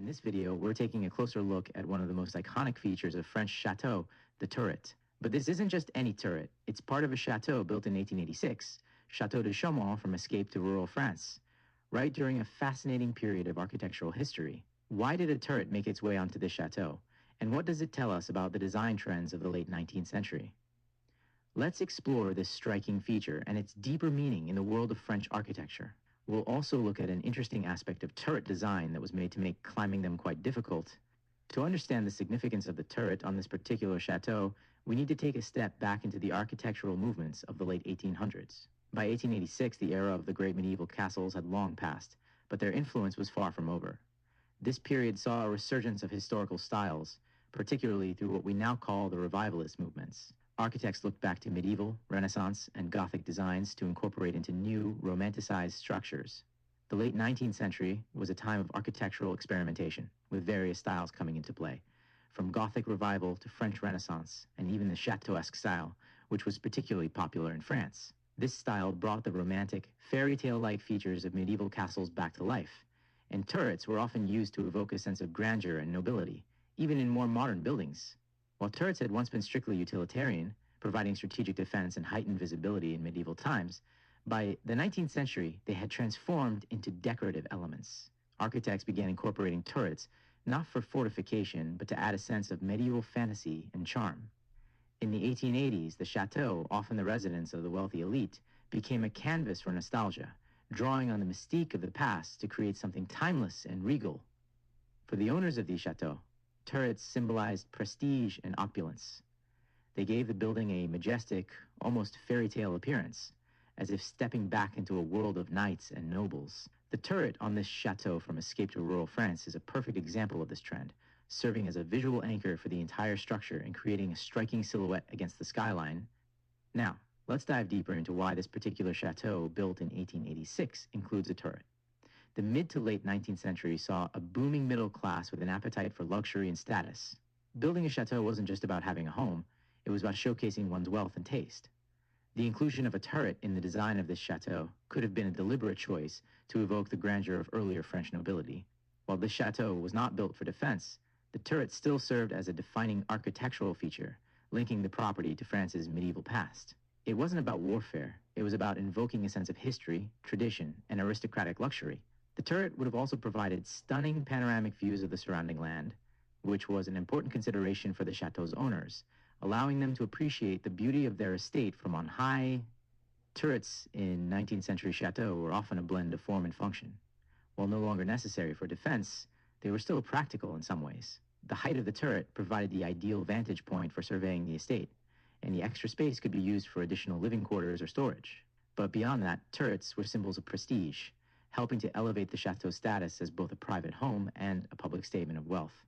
In this video, we're taking a closer look at one of the most iconic features of French chateau, the turret. But this isn't just any turret. It's part of a chateau built in 1886, Chateau de Chaumont from Escape to rural France, right during a fascinating period of architectural history. Why did a turret make its way onto this chateau? And what does it tell us about the design trends of the late 19th century? Let's explore this striking feature and its deeper meaning in the world of French architecture. We'll also look at an interesting aspect of turret design that was made to make climbing them quite difficult. To understand the significance of the turret on this particular chateau, we need to take a step back into the architectural movements of the late 1800s. By 1886, the era of the great medieval castles had long passed, but their influence was far from over. This period saw a resurgence of historical styles, particularly through what we now call the revivalist movements. Architects looked back to medieval, Renaissance, and Gothic designs to incorporate into new, romanticized structures. The late 19th century was a time of architectural experimentation, with various styles coming into play, from Gothic revival to French Renaissance, and even the Chateauesque style, which was particularly popular in France. This style brought the romantic, fairy tale-like features of medieval castles back to life, and turrets were often used to evoke a sense of grandeur and nobility, even in more modern buildings. While turrets had once been strictly utilitarian, providing strategic defense and heightened visibility in medieval times, by the 19th century, they had transformed into decorative elements. Architects began incorporating turrets, not for fortification, but to add a sense of medieval fantasy and charm. In the 1880s, the chateau, often the residence of the wealthy elite, became a canvas for nostalgia, drawing on the mystique of the past to create something timeless and regal. For the owners of these chateaux, turrets symbolized prestige and opulence. They gave the building a majestic, almost fairy tale appearance, as if stepping back into a world of knights and nobles. The turret on this chateau from Escape to rural France is a perfect example of this trend, serving as a visual anchor for the entire structure and creating a striking silhouette against the skyline. Now, let's dive deeper into why this particular chateau, built in 1886, includes a turret. The mid to late 19th century saw a booming middle class with an appetite for luxury and status. Building a chateau wasn't just about having a home, it was about showcasing one's wealth and taste. The inclusion of a turret in the design of this chateau could have been a deliberate choice to evoke the grandeur of earlier French nobility. While this chateau was not built for defense, the turret still served as a defining architectural feature, linking the property to France's medieval past. It wasn't about warfare, it was about invoking a sense of history, tradition, and aristocratic luxury. The turret would have also provided stunning panoramic views of the surrounding land, which was an important consideration for the chateau's owners, allowing them to appreciate the beauty of their estate from on high. Turrets in 19th century chateaux were often a blend of form and function. While no longer necessary for defense, they were still practical in some ways. The height of the turret provided the ideal vantage point for surveying the estate, and the extra space could be used for additional living quarters or storage. But beyond that, turrets were symbols of prestige, helping to elevate the chateau's status as both a private home and a public statement of wealth.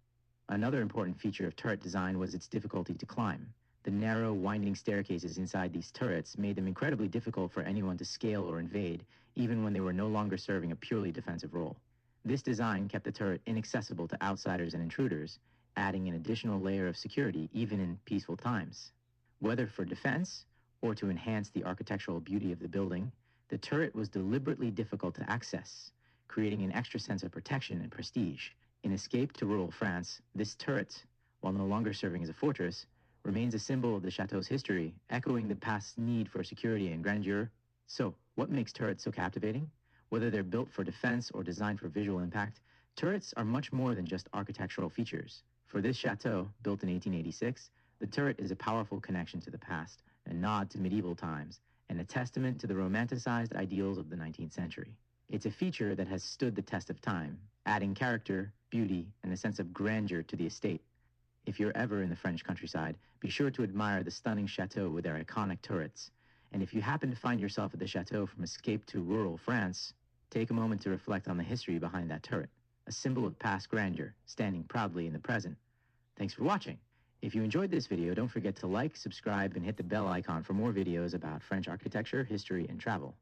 Another important feature of turret design was its difficulty to climb. The narrow, winding staircases inside these turrets made them incredibly difficult for anyone to scale or invade, even when they were no longer serving a purely defensive role. This design kept the turret inaccessible to outsiders and intruders, adding an additional layer of security even in peaceful times. Whether for defense or to enhance the architectural beauty of the building, the turret was deliberately difficult to access, creating an extra sense of protection and prestige. In Escape to rural France, this turret, while no longer serving as a fortress, remains a symbol of the chateau's history, echoing the past's need for security and grandeur. So, what makes turrets so captivating? Whether they're built for defense or designed for visual impact, turrets are much more than just architectural features. For this chateau, built in 1886, the turret is a powerful connection to the past, a nod to medieval times, and a testament to the romanticized ideals of the 19th century. It's a feature that has stood the test of time, adding character, beauty, and a sense of grandeur to the estate. If you're ever in the French countryside, be sure to admire the stunning chateau with their iconic turrets. And if you happen to find yourself at the chateau from Escape to rural France, take a moment to reflect on the history behind that turret, a symbol of past grandeur, standing proudly in the present. Thanks for watching. If you enjoyed this video, don't forget to like, subscribe, and hit the bell icon for more videos about French architecture, history, and travel.